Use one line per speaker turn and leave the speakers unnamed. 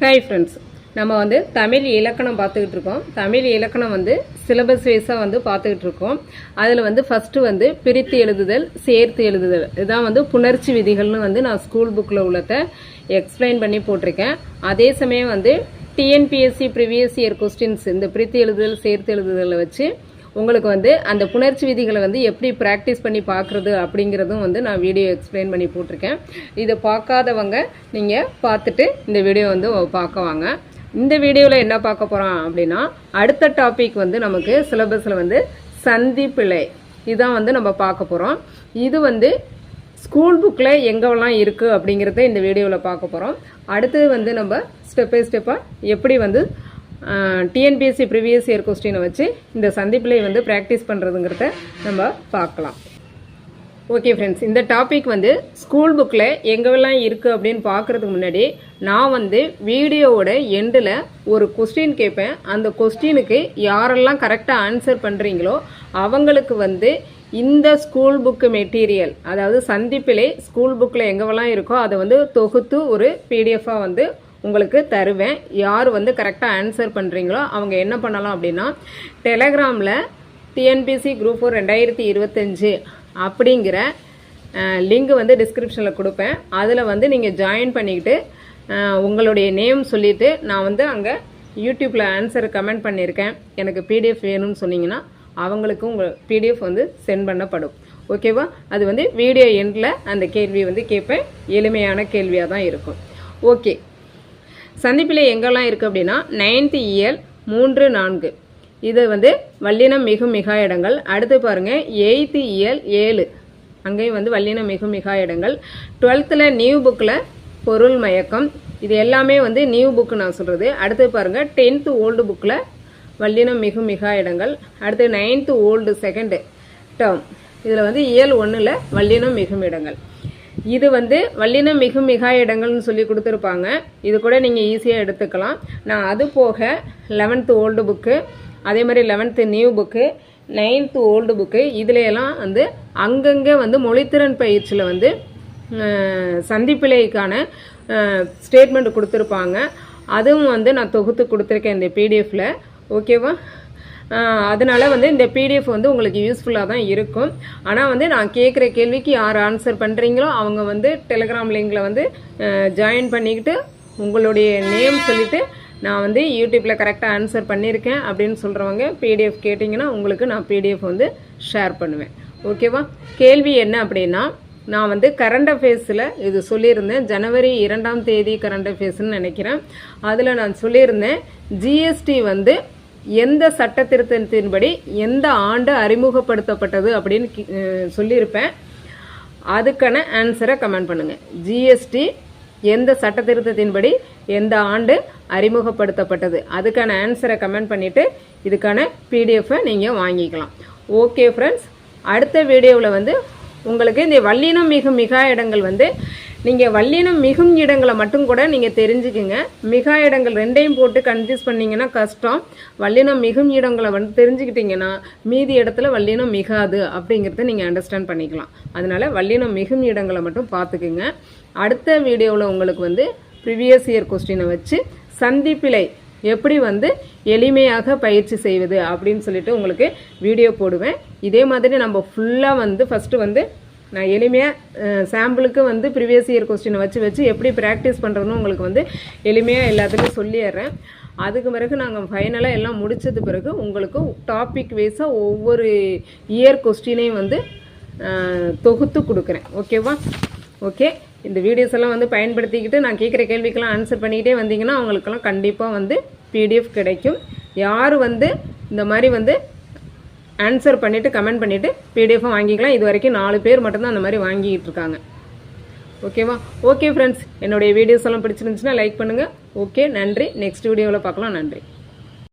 Hi friends, நம்ம வந்து தமிழ் இலக்கணம் பார்த்துக்கிட்டு இருக்கோம். தமிழ் இலக்கணம் வந்து சிலபஸ் வைஸாக வந்து பார்த்துக்கிட்டு இருக்கோம். அதில் வந்து ஃபஸ்ட்டு வந்து பிரித்து எழுதுதல், சேர்த்து எழுதுதல், இதுதான் வந்து புணர்ச்சி விதிகள்னு வந்து நான் ஸ்கூல் புக்கில் உள்ளதை எக்ஸ்பிளைன் பண்ணி போட்டிருக்கேன். அதே சமயம் வந்து டிஎன்பிஎஸ்சி ப்ரீவியஸ் இயர் கொஸ்டின்ஸ் இந்த பிரித்து எழுதுதல், சேர்த்து எழுதுதலை வச்சு உங்களுக்கு வந்து அந்த புணர்ச்சி விதிகளை வந்து எப்படி ப்ராக்டிஸ் பண்ணி பார்க்குறது அப்படிங்கிறதும் வந்து நான் வீடியோ எக்ஸ்பிளைன் பண்ணி போட்டிருக்கேன். இதை பார்க்காதவங்க நீங்கள் பார்த்துட்டு இந்த வீடியோ வந்து பார்க்க வாங்க. இந்த வீடியோவில் என்ன பார்க்க போகிறோம் அப்படின்னா, அடுத்த டாபிக் வந்து நமக்கு சிலபஸில் வந்து சந்திப்பிழை இதான் வந்து நம்ம பார்க்க போகிறோம். இது வந்து ஸ்கூல் புக்கில் எங்கெல்லாம் இருக்குது அப்படிங்கிறத இந்த வீடியோவில் பார்க்க போகிறோம். அடுத்தது வந்து நம்ம ஸ்டெப் பை ஸ்டெப்பாக எப்படி வந்து டிஎன்பிஎஸ்சி ப்ரீவியஸ் இயர் கொஸ்டினை வச்சு இந்த சந்திப்பிழை வந்து ப்ராக்டிஸ் பண்ணுறதுங்கிறத நம்ம பார்க்கலாம். ஓகே ஃப்ரெண்ட்ஸ், இந்த டாபிக் வந்து ஸ்கூல் புக்கில் எங்கெல்லாம் இருக்குது அப்படின்னு பார்க்குறதுக்கு முன்னாடி நான் வந்து வீடியோவோட எண்டில் ஒரு கொஸ்டின் கேட்பேன். அந்த கொஸ்டினுக்கு யாரெல்லாம் கரெக்டாக ஆன்சர் பண்ணுறீங்களோ அவங்களுக்கு வந்து இந்த ஸ்கூல் புக்கு மெட்டீரியல், அதாவது சந்திப்பிழை ஸ்கூல் புக்கில் எங்கெல்லாம் இருக்கோ அதை வந்து தொகுத்து ஒரு பிடிஎஃபாக வந்து உங்களுக்கு தருவேன். யார் வந்து கரெக்டாக ஆன்சர் பண்ணுறீங்களோ அவங்க என்ன பண்ணலாம் அப்படின்னா, டெலகிராமில் டிஎன்பிஎஸ்சி குரூப் 4 2025 அப்படிங்கிற லிங்க் வந்து டிஸ்கிரிப்ஷனில் கொடுப்பேன். அதில் வந்து நீங்கள் ஜாயின் பண்ணிக்கிட்டு உங்களுடைய நேம் சொல்லிவிட்டு நான் வந்து அங்கே யூடியூப்பில் ஆன்சர் கமெண்ட் பண்ணியிருக்கேன், எனக்கு பிடிஎஃப் வேணும்னு சொன்னீங்கன்னா அவங்களுக்கு உங்கள் பிடிஎஃப் வந்து சென்ட் பண்ணப்படும். ஓகேவா? அது வந்து வீடியோ எண்டில் அந்த கேள்வி வந்து கேட்பேன். எளிமையான கேள்வியாக தான் இருக்கும். ஓகே, சந்திப்பிழை எங்கெல்லாம் இருக்குது அப்படின்னா 9th இயல் 3, 4 இது வந்து வல்லினம் மிகும் மிகா இடங்கள். அடுத்து பாருங்கள் 8th இயல் 7 அங்கேயும் வந்து வல்லினம் மிகும் மிகா இடங்கள். 12th நியூ புக்கில் பொருள் மயக்கம், இது எல்லாமே வந்து நியூ புக்கு நான் சொல்கிறது. அடுத்து பாருங்கள் 10th ஓல்டு புக்கில் வல்லினம் மிகும் மிகா இடங்கள். அடுத்து 9th ஓல்டு செகண்ட் டேர்ம் இதில் வந்து இயல் 1ல் வல்லினம் மிகும் இடங்கள். இது வந்து வல்லினம் மிகும் மிகா இடங்கள்னு சொல்லி கொடுத்துருப்பாங்க. இது கூட நீங்கள் ஈஸியாக எடுத்துக்கலாம். நான் அது போக 11th ஓல்டு புக்கு, அதே மாதிரி 11th new book, 9th old book இதுலையெல்லாம் வந்து அங்கங்கே வந்து மொழித்திறன் பயிற்சியில் வந்து சந்திப்பிழைக்கான ஸ்டேட்மெண்ட் கொடுத்துருப்பாங்க. அதுவும் வந்து நான் தொகுத்து கொடுத்துருக்கேன் இந்த பிடிஎஃப்பில். ஓகேவா? அதனால் வந்து இந்த பிடிஎஃப் வந்து உங்களுக்கு யூஸ்ஃபுல்லாக தான் இருக்கும். ஆனால் வந்து நான் கேட்குற கேள்விக்கு யார் ஆன்சர் பண்ணுறீங்களோ அவங்க வந்து டெலிகிராம் லிங்கில் வந்து ஜாயின் பண்ணிக்கிட்டு உங்களுடைய நேம் சொல்லிவிட்டு நான் வந்து யூடியூப்பில் கரெக்டாக ஆன்சர் பண்ணியிருக்கேன் அப்படின்னு சொல்கிறவங்க பிடிஎஃப் கேட்டிங்கன்னா உங்களுக்கு நான் பிடிஎஃப் வந்து ஷேர் பண்ணுவேன். ஓகேவா? கேள்வி என்ன அப்படின்னா, நான் வந்து கரண்ட் அஃபேர்ஸில் இது சொல்லியிருந்தேன், ஜனவரி 2ஆம் தேதி கரண்ட் அஃபேர்ஸ்ன்னு நினைக்கிறேன். அதில் நான் சொல்லியிருந்தேன் ஜிஎஸ்டி வந்து எந்த சட்ட திருத்தத்தின்படி எந்த ஆண்டு அறிமுகப்படுத்தப்பட்டது அப்படின்னு சொல்லியிருப்பேன். அதுக்கான ஆன்சரை கமெண்ட் பண்ணுங்கள். ஜிஎஸ்டி எந்த சட்ட திருத்தத்தின்படி எந்த ஆண்டு அறிமுகப்படுத்தப்பட்டது அதுக்கான ஆன்சரை கமெண்ட் பண்ணிவிட்டு இதுக்கான பிடிஎஃப்பை நீங்கள் வாங்கிக்கலாம். ஓகே ஃப்ரெண்ட்ஸ், அடுத்த வீடியோவில் வந்து உங்களுக்கு இந்த வல்லினம் மிகும் மிகா இடங்கள் வந்து நீங்கள் வல்லினம் மிகும் இடங்களை மட்டும் கூட நீங்கள் தெரிஞ்சுக்குங்க. மிகா இடங்கள் ரெண்டையும் போட்டு கன்ஃபியூஸ் பண்ணிங்கன்னா கஷ்டம். வல்லினம் மிகும் இடங்களை வந்து தெரிஞ்சுக்கிட்டிங்கன்னா மீதி இடத்துல வல்லினம் மிகாது அப்படிங்கிறத நீங்கள் அண்டர்ஸ்டாண்ட் பண்ணிக்கலாம். அதனால் வல்லினம் மிகும் இடங்களை மட்டும் பார்த்துக்குங்க. அடுத்த வீடியோவில் உங்களுக்கு வந்து ப்ரீவியஸ் இயர் கொஸ்டினை வச்சு சந்திப்பிழை எப்படி வந்து எளிமையாக பயிற்சி செய்வது அப்படின்னு சொல்லிட்டு உங்களுக்கு வீடியோ போடுவேன். இதே மாதிரி நம்ம ஃபுல்லாக வந்து ஃபஸ்ட்டு வந்து நான் எளிமையாக சாம்பிளுக்கு வந்து ப்ரீவியஸ் இயர் கொஸ்டினை வச்சு எப்படி ப்ராக்டிஸ் பண்ணுறதுன்னு உங்களுக்கு வந்து எளிமையாக எல்லாத்துலேயும் சொல்லிடுறேன். அதுக்கு பிறகு நாங்கள் ஃபைனலாக எல்லாம் முடித்தது பிறகு உங்களுக்கு டாபிக் வைஸாக ஒவ்வொரு இயர் கொஸ்டினையும் வந்து தொகுத்து கொடுக்குறேன். ஓகேவா? ஓகே, இந்த வீடியோஸ் எல்லாம் வந்து பயன்படுத்திக்கிட்டு நான் கேட்குற கேள்விக்கெல்லாம் ஆன்சர் பண்ணிக்கிட்டே வந்தீங்கன்னா அவங்களுக்கெல்லாம் கண்டிப்பாக வந்து பிடிஎஃப் கிடைக்கும். யார் வந்து இந்த மாதிரி வந்து ஆன்சர் பண்ணிவிட்டு கமெண்ட் பண்ணிவிட்டு பிடிஎஃபை வாங்கிக்கலாம். இது வரைக்கும் 4 பேர் மட்டும்தான் அந்த மாதிரி வாங்கிக்கிட்டு இருக்காங்க. ஓகேவா? ஓகே ஃப்ரெண்ட்ஸ், என்னுடைய வீடியோஸ் எல்லாம் பிடிச்சிருந்துச்சுன்னா லைக் பண்ணுங்கள். ஓகே, நன்றி. நெக்ஸ்ட் வீடியோவில் பார்க்கலாம். நன்றி.